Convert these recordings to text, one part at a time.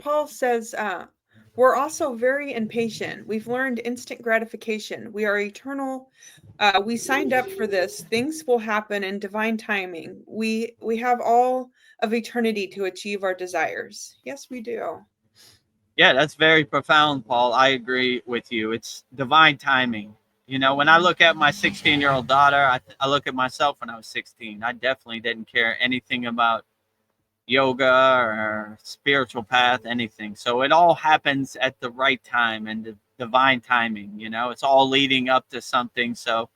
Paul says, we're also very impatient. We've learned instant gratification. We are eternal. We signed up for this. Things will happen in divine timing. We have all of eternity to achieve our desires. Yes, we do. Yeah, that's very profound, Paul. I agree with you. It's divine timing. You know, when I look at my 16-year-old daughter, I look at myself when I was 16. I definitely didn't care anything about yoga or spiritual path, anything. So it all happens at the right time and the divine timing. You know, it's all leading up to something. So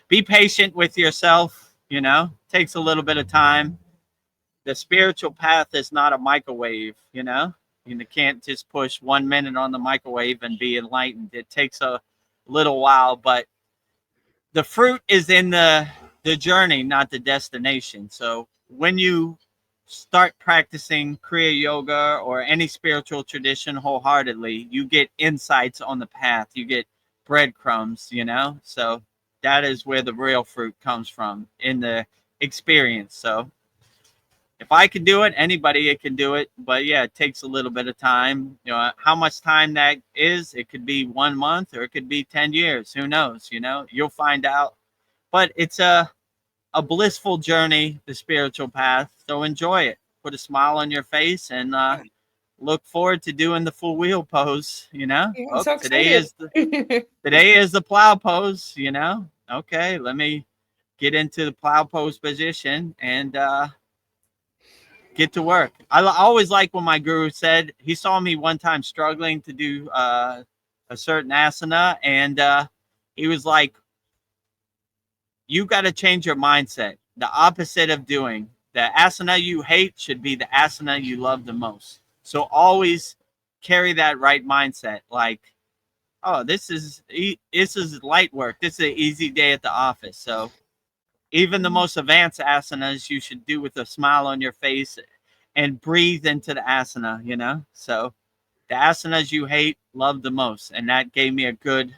be patient with yourself. You know, takes a little bit of time. The spiritual path is not a microwave. You can't just push 1 minute on the microwave and be enlightened. It takes a little while, but the fruit is in the journey, not the destination. So when you start practicing Kriya yoga or any spiritual tradition wholeheartedly, you get insights on the path. You get breadcrumbs, So that is where the real fruit comes from, in the experience. So if I can do it, anybody it can do it. But yeah, it takes a little bit of time. How much time that is, it could be 1 month or it could be 10 years. Who knows? You'll find out. But it's a blissful journey, the spiritual path. So enjoy it. Put a smile on your face and look forward to doing the full wheel pose. Yeah, I'm so Today excited. is the plow pose. Okay, let me get into the plow pose position and get to work. I always like when my guru said, he saw me one time struggling to do a certain asana, and he was like, you got to change your mindset. The opposite of doing the asana you hate should be the asana you love the most. So always carry that right mindset. Like, oh, this is light work. This is an easy day at the office. So even the most advanced asanas you should do with a smile on your face and breathe into the asana. So the asanas you hate, love the most. And that gave me a good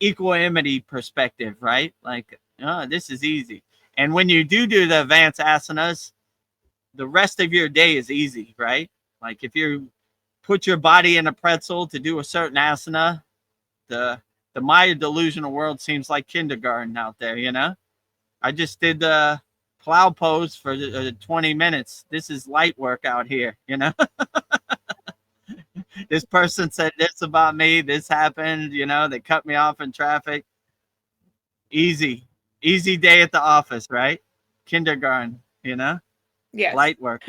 equanimity perspective, right? Like, oh, this is easy. And when you do the advanced asanas, the rest of your day is easy, right? Like if you put your body in a pretzel to do a certain asana, the Maya delusional world seems like kindergarten out there, I just did the plow pose for 20 minutes. This is light work out here, This person said this about me. This happened, they cut me off in traffic. Easy day at the office, right? Kindergarten, Yes. light work.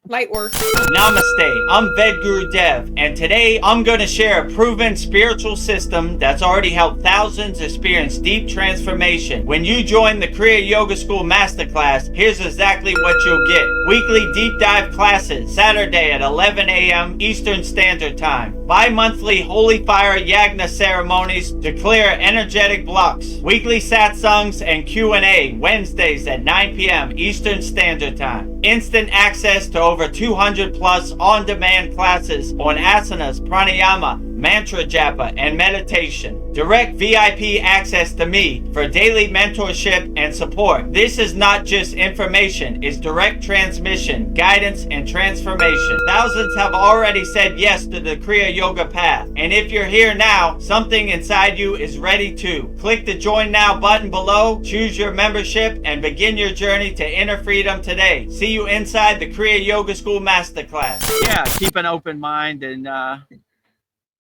Light work. Namaste. I'm Vedagurudev, and today I'm going to share a proven spiritual system that's already helped thousands experience deep transformation. When you join the Kriya Yoga School Masterclass, here's exactly what you'll get. Weekly deep dive classes, Saturday at 11 a.m. Eastern Standard Time. Bi-monthly Holy Fire Yagna ceremonies to clear energetic blocks. Weekly satsangs and Q&A, Wednesdays at 9 p.m. Eastern Standard Time. Instant access to over 200 plus on-demand classes on asanas, pranayama, mantra japa, and meditation. Direct VIP access to me for daily mentorship and support. This is not just information, it's direct transmission, guidance, and transformation. Thousands have already said yes to the Kriya Yoga path. And if you're here now, something inside you is ready to. Click the Join Now button below, choose your membership, and begin your journey to inner freedom today. See you inside the Kriya Yoga School Masterclass. Yeah, keep an open mind and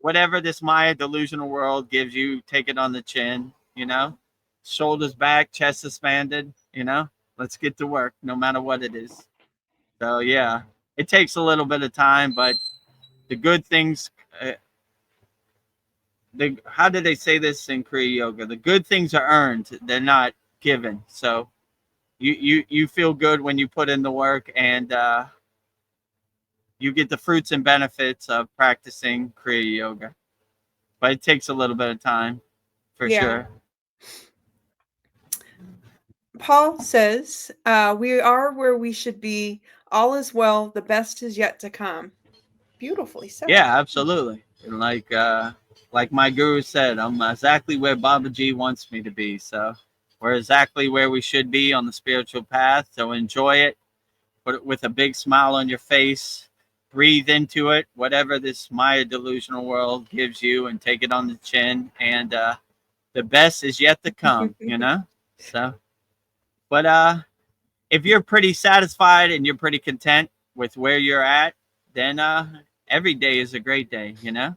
whatever this Maya delusional world gives you, take it on the chin, shoulders back, chest expanded, let's get to work no matter what it is. So yeah, it takes a little bit of time, but the good things, how do they say this in Kriya Yoga? The good things are earned, they're not given. So you feel good when you put in the work, and you get the fruits and benefits of practicing Kriya Yoga. But it takes a little bit of time, for sure. Paul says, we are where we should be. All is well. The best is yet to come. Beautifully said. Yeah, absolutely. And like my guru said, I'm exactly where Babaji wants me to be. So we're exactly where we should be on the spiritual path. So enjoy it. Put it with a big smile on your face. breathe into it, whatever this Maya delusional world gives you, and take it on the chin. And the best is yet to come, you know? So, but if you're pretty satisfied and you're pretty content with where you're at, then every day is a great day, you know?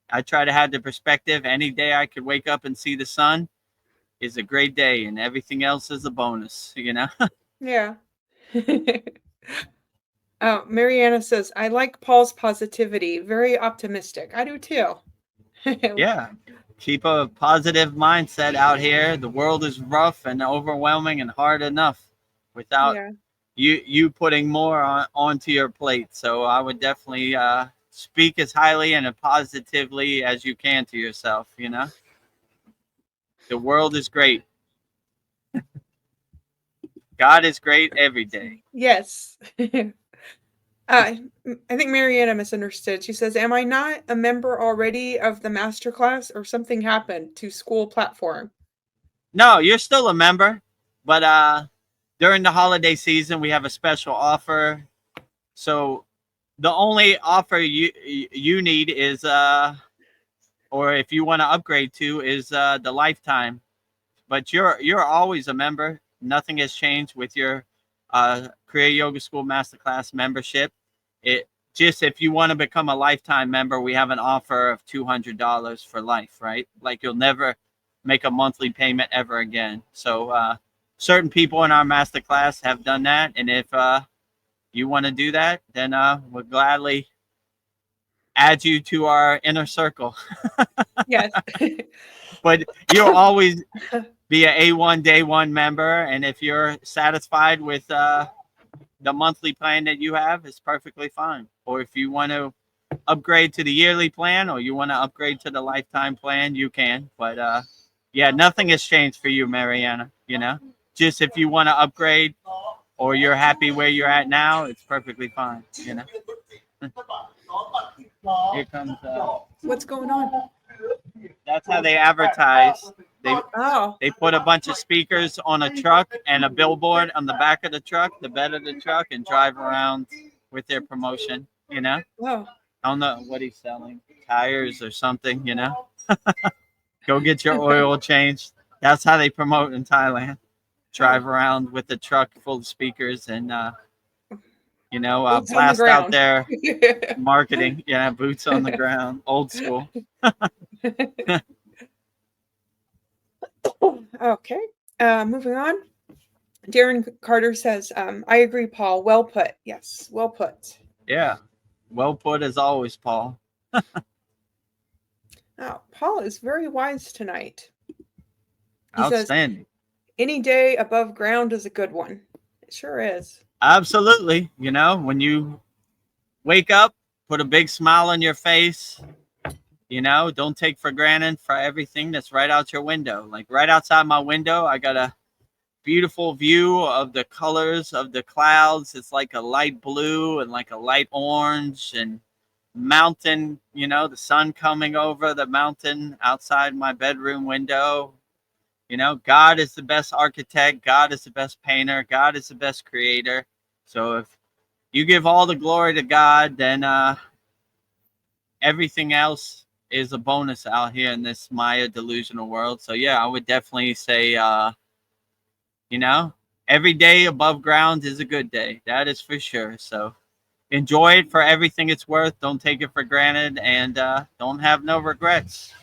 I try to have the perspective any day I could wake up and see the sun is a great day, and everything else is a bonus, you know? Yeah. Mariana says, I like Paul's positivity. Very optimistic. I do too. Yeah. Keep a positive mindset out here. The world is rough and overwhelming and hard enough without Yeah. you putting more onto your plate. So I would definitely speak as highly and as positively as you can to yourself, you know? The world is great. God is great every day. Yes. I think Mariana misunderstood. She says, am I not a member already of the Masterclass or something happened to SKOOL platform? No, you're still a member, but during the holiday season we have a special offer. So the only offer you need is or if you want to upgrade to is the lifetime. But you're always a member. Nothing has changed with your Kriya Yoga School Masterclass membership. It just, if you want to become a lifetime member, we have an offer of $200 for life, right? Like you'll never make a monthly payment ever again. So certain people in our masterclass have done that, and if you want to do that, then we'll gladly add you to our inner circle. Yes. But you'll always be a A1 day one member, and if you're satisfied with the monthly plan that you have, it's perfectly fine. Or if you want to upgrade to the yearly plan, or you want to upgrade to the lifetime plan, you can. But yeah, nothing has changed for you, Mariana. You know, just if you want to upgrade or you're happy where you're at now, it's perfectly fine. You know. Here comes. What's going on? That's how they advertise. They Oh. they put a bunch of speakers on a truck and a billboard on the back of the truck, the bed of the truck, and drive around with their promotion. You know. Oh. I don't know what he's selling, tires or something. You know. Go get your oil changed. That's how they promote in Thailand. Drive around with a truck full of speakers and Boots on the blast out ground. their marketing. Yeah, boots on the ground, old school. Okay. Moving on. Darren Carter says, I agree, Paul. Well put. Yes, well put. Yeah, well put as always, Paul. Oh, Paul is very wise tonight. He Outstanding. says, any day above ground is a good one. It sure is. Absolutely. You know, when you wake up, put a big smile on your face. You know, don't take for granted for everything that's right out your window. Like right outside my window, I got a beautiful view of the colors of the clouds. It's like a light blue and like a light orange and mountain, you know, the sun coming over the mountain outside my bedroom window. You know, God is the best architect. God is the best painter. God is the best creator. So if you give all the glory to God, then everything else is a bonus out here in this Maya delusional world. So yeah, I would definitely say, you know, every day above ground is a good day. That is for sure. So enjoy it for everything it's worth. Don't take it for granted, and don't have no regrets.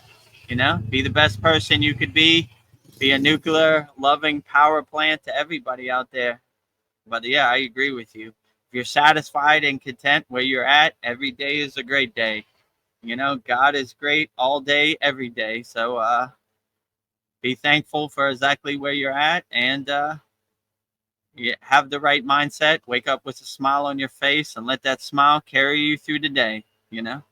You know, be the best person you could be. Be a nuclear loving power plant to everybody out there. But yeah, I agree with you. If you're satisfied and content where you're at, every day is a great day. You know, God is great all day, every day. So be thankful for exactly where you're at, and you have the right mindset. Wake up with a smile on your face and let that smile carry you through the day, you know,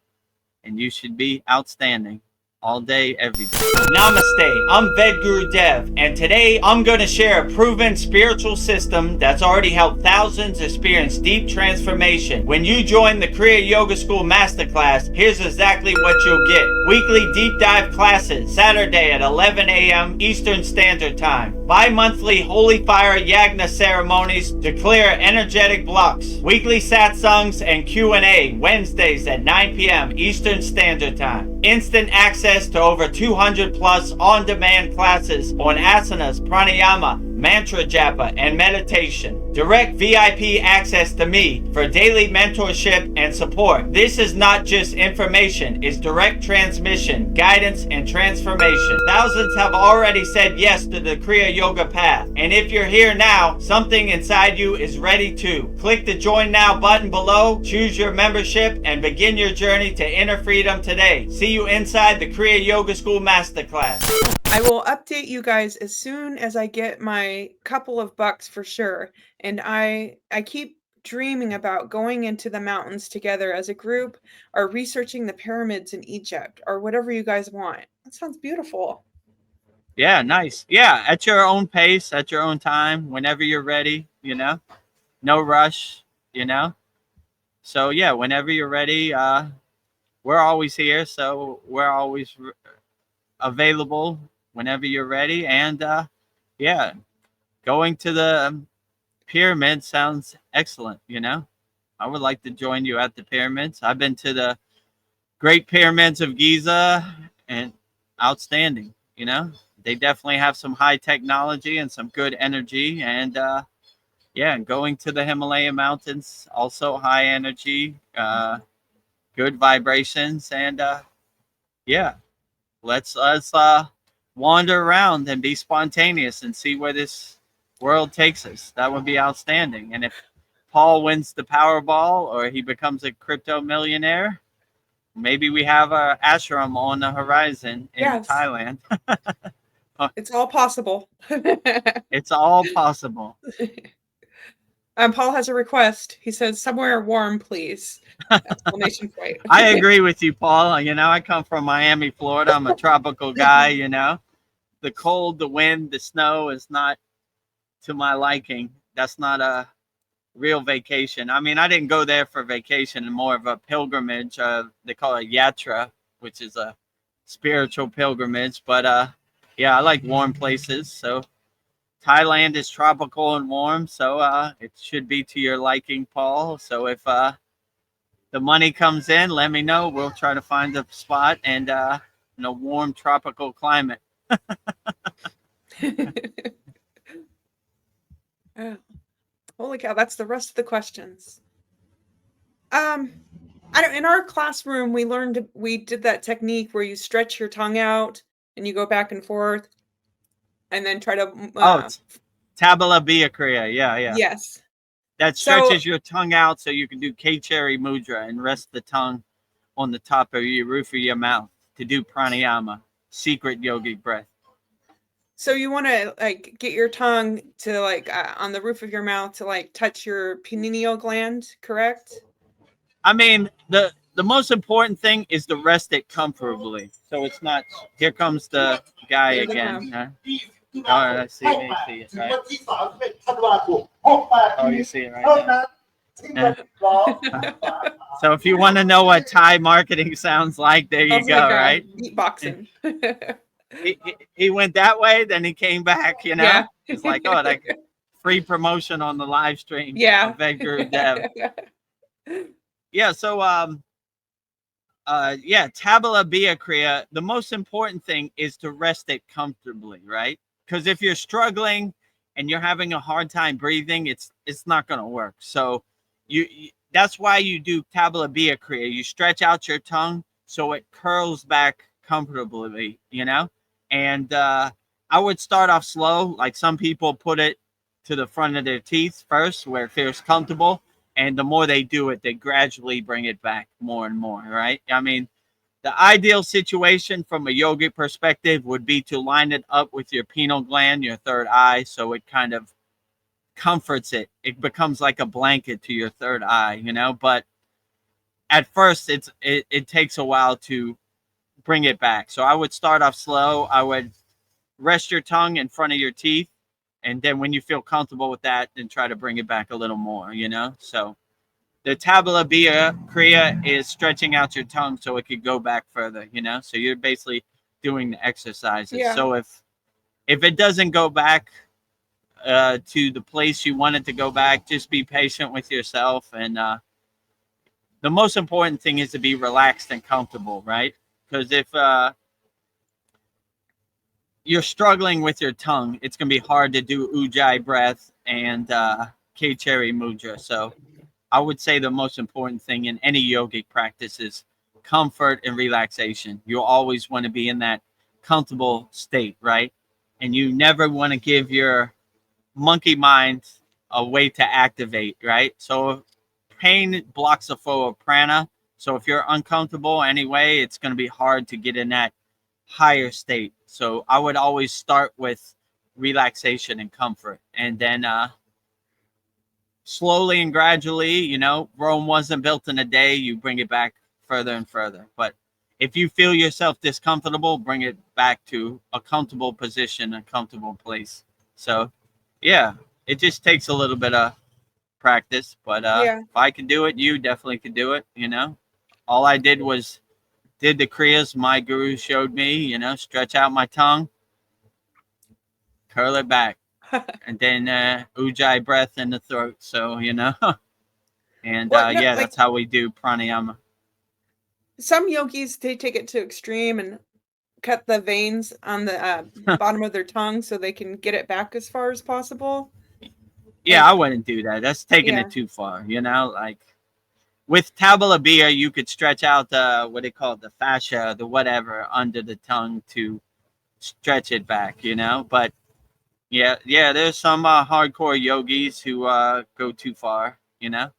and you should be outstanding. all day, every day. Namaste, I'm Vedagurudev, and today I'm going to share a proven spiritual system that's already helped thousands experience deep transformation. When you join the Kriya Yoga School Masterclass, here's exactly what you'll get. Weekly deep dive classes, Saturday at 11 a.m. Eastern Standard Time. Bi-monthly Holy Fire Yagna ceremonies to clear energetic blocks. Weekly satsangs and Q&A, Wednesdays at 9 p.m. Eastern Standard Time. Instant access to over 200 plus on-demand classes on asanas, pranayama, mantra japa, and meditation. Direct VIP access to me for daily mentorship and support. This is not just information, it's direct transmission, guidance, and transformation. Thousands have already said yes to the Kriya Yoga path. And if you're here now, something inside you is ready to. Click the Join Now button below, choose your membership, and begin your journey to inner freedom today. See you inside the Kriya Yoga School Masterclass. I will update you guys as soon as I get my couple of bucks for sure. And I keep dreaming about going into the mountains together as a group or researching the pyramids in Egypt or whatever you guys want. That sounds beautiful. Yeah, nice. Yeah, at your own pace, at your own time, whenever you're ready, no rush, So yeah, whenever you're ready, we're always here. So we're always available whenever you're ready. And yeah, going to the pyramid sounds excellent. I would like to join you at the pyramids. I've been to the Great Pyramids of Giza, and outstanding. They definitely have some high technology and some good energy. And yeah, going to the Himalayan mountains, also high energy, good vibrations. And yeah, let's wander around and be spontaneous and see where this world takes us. That would be outstanding. And if Paul wins the Powerball or he becomes a crypto millionaire, maybe we have a ashram on the horizon in Thailand. It's all possible. It's all possible. Paul has a request. He says, somewhere warm, please. Exclamation point. I agree with you, Paul. I come from Miami, Florida. I'm a tropical guy, The cold, the wind, the snow is not to my liking. That's not a real vacation. I mean, I didn't go there for vacation, more of a pilgrimage. They call it yatra, which is a spiritual pilgrimage. But yeah, I like warm places. So Thailand is tropical and warm, so it should be to your liking, Paul. So if the money comes in, let me know. We'll try to find a spot and in a warm tropical climate. Oh, holy cow, that's the rest of the questions. In our classroom, we did that technique where you stretch your tongue out and you go back and forth and then try to Tabula Via Kriya. Yeah. Yes. That stretches your tongue out so you can do K-Cherry Mudra and rest the tongue on the top of your roof of your mouth to do pranayama, secret yogic breath. So you want to get your tongue to on the roof of your mouth to touch your pineal gland, correct? I mean, the most important thing is to rest it comfortably. So it's not, here comes the guy again. Oh, I see it, right? Oh, you see it right now. So if you want to know what Thai marketing sounds like, there you go, right? Beatboxing. He went that way, then he came back, Yeah. It's like, oh, like free promotion on the live stream. Yeah. Vedagurudev. Yeah, so yeah, Tabula Via Kriya, the most important thing is to rest it comfortably, right? Because if you're struggling and you're having a hard time breathing, it's not going to work. So you that's why you do Tabula Via Kriya. You stretch out your tongue so it curls back comfortably, And I would start off slow. Like some people put it to the front of their teeth first where it feels comfortable. And the more they do it, they gradually bring it back more and more, right? I mean, the ideal situation from a yogic perspective would be to line it up with your pineal gland, your third eye, so it kind of comforts it. It becomes like a blanket to your third eye, But at first, it takes a while to bring it back. So I would start off slow. I would rest your tongue in front of your teeth. And then when you feel comfortable with that, then try to bring it back a little more, you know? So the tabula bia kriya is stretching out your tongue so it could go back further, you know? So you're basically doing the exercises. Yeah. So if it doesn't go back to the place you want it to go back, just be patient with yourself. And the most important thing is to be relaxed and comfortable, right? Because if you're struggling with your tongue, it's going to be hard to do ujjayi breath and K-cherry mudra. So I would say the most important thing in any yogic practice is comfort and relaxation. You'll always want to be in that comfortable state, right? And you never want to give your monkey mind a way to activate, right? So pain blocks the flow of prana. So if you're uncomfortable anyway, it's going to be hard to get in that higher state. So I would always start with relaxation and comfort, and then slowly and gradually, you know, Rome wasn't built in a day. You bring it back further and further. But if you feel yourself discomfortable, bring it back to a comfortable position, a comfortable place. So yeah, it just takes a little bit of practice, but Yeah. if I can do it, you definitely could do it. You know, all I did was did the kriyas my guru showed me. You know, stretch out my tongue, curl it back, and then ujjayi breath in the throat. So you know, and Well, yeah, like that's how we do pranayama. some yogis, they take it to extreme and cut the veins on the bottom of their tongue so they can get it back as far as possible. Yeah, And I wouldn't do that. That's taking yeah, it too far. You know, like with tabula bia, you could stretch out the what they call it, the fascia, the whatever under the tongue to stretch it back. You know, but yeah, there's some hardcore yogis who go too far. You know,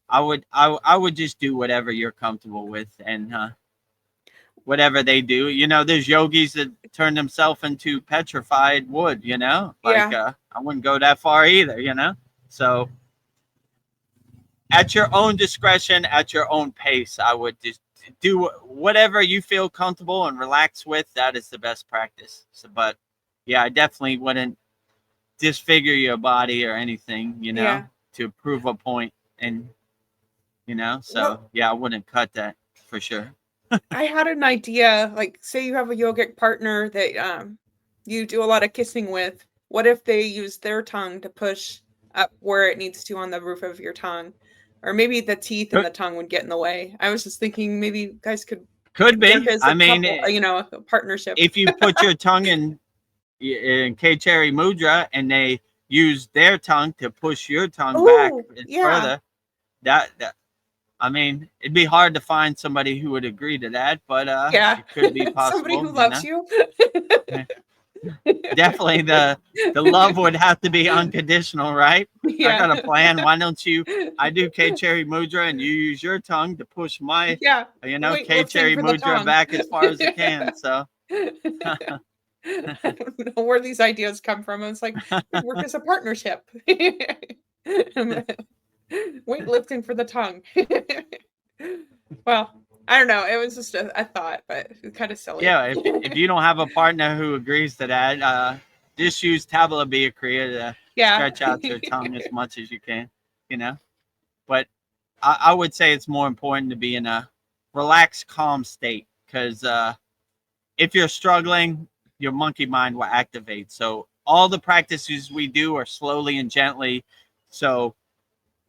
I would just do whatever you're comfortable with, and whatever they do. You know, there's yogis that turn themselves into petrified wood. You know, like yeah, I wouldn't go that far either. You know, so at your own discretion, at your own pace, I would just do whatever you feel comfortable and relax with. That is the best practice. So, but yeah, I definitely wouldn't disfigure your body or anything, you know, yeah. to prove a point. And, you know, so Well, yeah, I wouldn't cut that for sure. I had an idea, like, say you have a yogic partner that you do a lot of kissing with. What if they use their tongue to push up where it needs to on the roof of your tongue? Or maybe the teeth and Could, the tongue would get in the way. I was just thinking maybe you guys could could there be. is I a mean, couple, you know, a partnership. if you put your tongue in K-cherry mudra and they use their tongue to push your tongue back Oh, yeah. further, that I mean, it'd be hard to find somebody who would agree to that, but Yeah. it could be Somebody possible, who you loves know. you. Definitely the love would have to be unconditional, right? I Yeah. got a plan. Why don't you? I do K Cherry Mudra, and you use your tongue to push my, Yeah. you know, K Weightlifting Cherry for the Mudra tongue. back as far as it can. So I don't know where these ideas come from. It's like we work as a partnership. Weightlifting for the tongue. Well, I don't know. It was just a thought, but it's kind of silly. yeah, if you don't have a partner who agrees to that, just use Tabula Bia Kriya to Yeah. stretch out your tongue as much as you can, you know. But I would say it's more important to be in a relaxed, calm state because if you're struggling, your monkey mind will activate. So all the practices we do are slowly and gently. So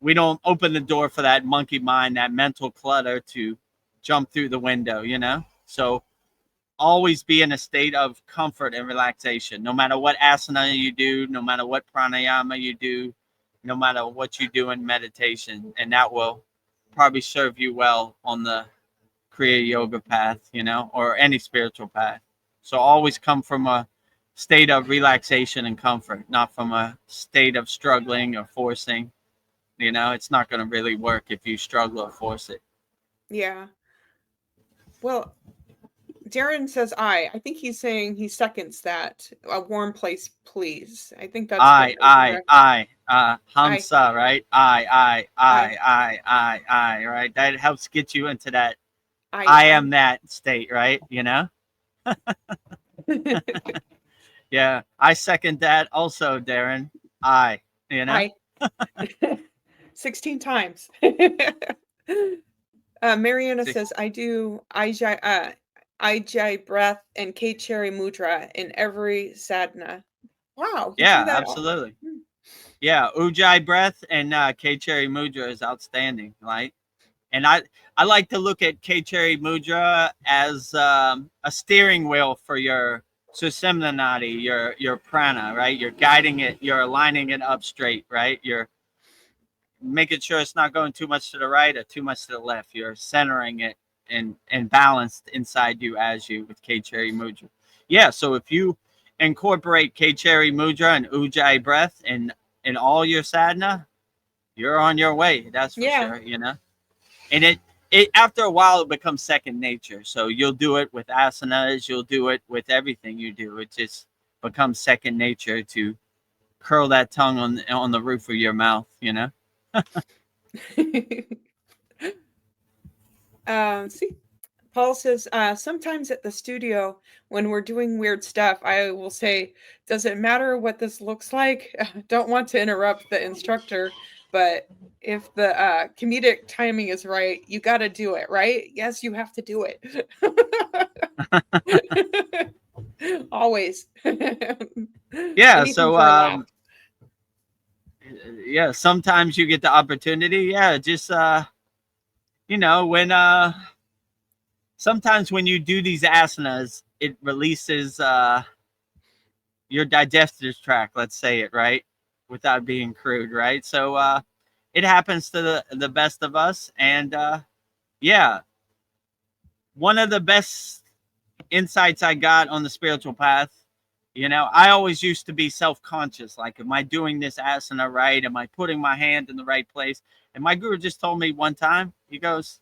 we don't open the door for that monkey mind, that mental clutter to jump through the window, you know? So always be in a state of comfort and relaxation, no matter what asana you do, no matter what pranayama you do, no matter what you do in meditation. And that will probably serve you well on the Kriya yoga path, you know, or any spiritual path. So always come from a state of relaxation and comfort, not from a state of struggling or forcing. You know, it's not going to really work if you struggle or force it. Yeah. Well, Darren says I think he's saying he seconds that. A warm place, please. I think that's what was correct. I. Hamsa, right? I. Right? That helps get you into that I am that state, right? You know? Yeah, I second that also, Darren. You know? I 16 times. Mariana See- says, I do Ijai breath and K Cherry Mudra in every sadhana. Wow, you do Yeah, that all. absolutely. Yeah, Ujjayi breath and K Cherry Mudra is outstanding, right? And I like to look at K Cherry Mudra as a steering wheel for your Sushumna Nadi, your prana, right? You're guiding it, you're aligning it up straight, right? You're making sure it's not going too much to the right or too much to the left. You're centering it and balanced inside you as you with K Cherry Mudra. Yeah, so if you incorporate K Cherry Mudra and Ujjayi breath in all your sadhana, you're on your way. That's for Yeah. sure. You know, and it after a while it becomes second nature. So you'll do it with asanas. You'll do it with everything you do. It just becomes second nature to curl that tongue on the roof of your mouth. You know. See, Paul says, sometimes at the studio, when we're doing weird stuff, I will say, does it matter what this looks like? Don't want to interrupt the instructor, but if the comedic timing is right, you got to do it, right? Yes, you have to do it. Always. Yeah. Anything So for a laugh. yeah, sometimes you get the opportunity. Yeah, just you know, when sometimes when you do these asanas, it releases your digestive tract, let's say it right, without being crude, right? So it happens to the best of us. And yeah, one of the best insights I got on the spiritual path, you know, I always used to be self-conscious, like, am I doing this asana right? Am I putting my hand in the right place? And my guru just told me one time, he goes,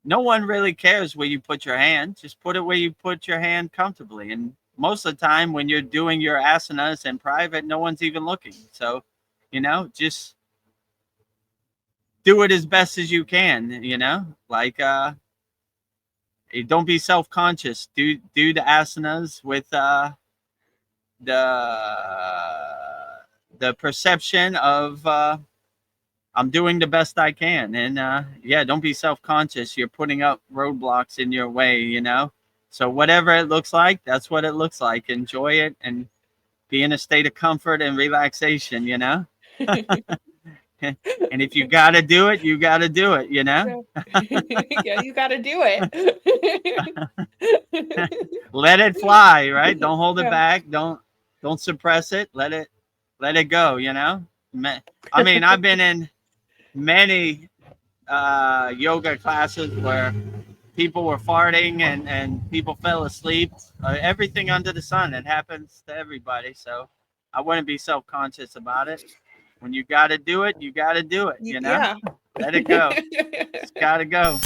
no one really cares where you put your hand. Just put it where you put your hand comfortably. And most of the time when you're doing your asanas in private, no one's even looking. So, you know, just do it as best as you can, you know, like don't be self-conscious. Do the asanas with the perception of I'm doing the best I can. And yeah, don't be self-conscious. You're putting up roadblocks in your way, you know? So whatever it looks like, that's what it looks like. Enjoy it and be in a state of comfort and relaxation, you know? And if you got to do it, you got to do it, you know? Yeah, you got to do it. Let it fly, right? Don't hold it Yeah. back. Don't suppress it. Let it go, you know? I mean, I've been in many yoga classes where people were farting and people fell asleep. Everything under the sun. It happens to everybody. So I wouldn't be self-conscious about it. When you got to do it, you got to do it, you know? Yeah. Let it go. It's got to go.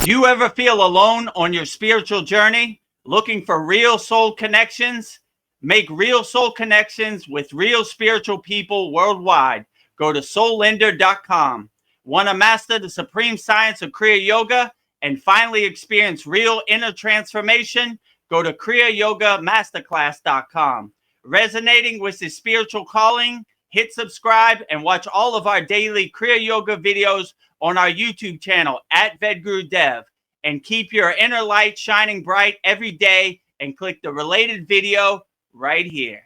You ever feel alone on your spiritual journey, looking for real soul connections? Make real soul connections with real spiritual people worldwide. Go to soulender.com. Want to master the supreme science of Kriya Yoga and finally experience real inner transformation? Go to kriyayogamasterclass.com. Resonating with the spiritual calling? Hit subscribe and watch all of our daily Kriya Yoga videos on our YouTube channel at Vedagurudev. And keep your inner light shining bright every day and click the related video right here.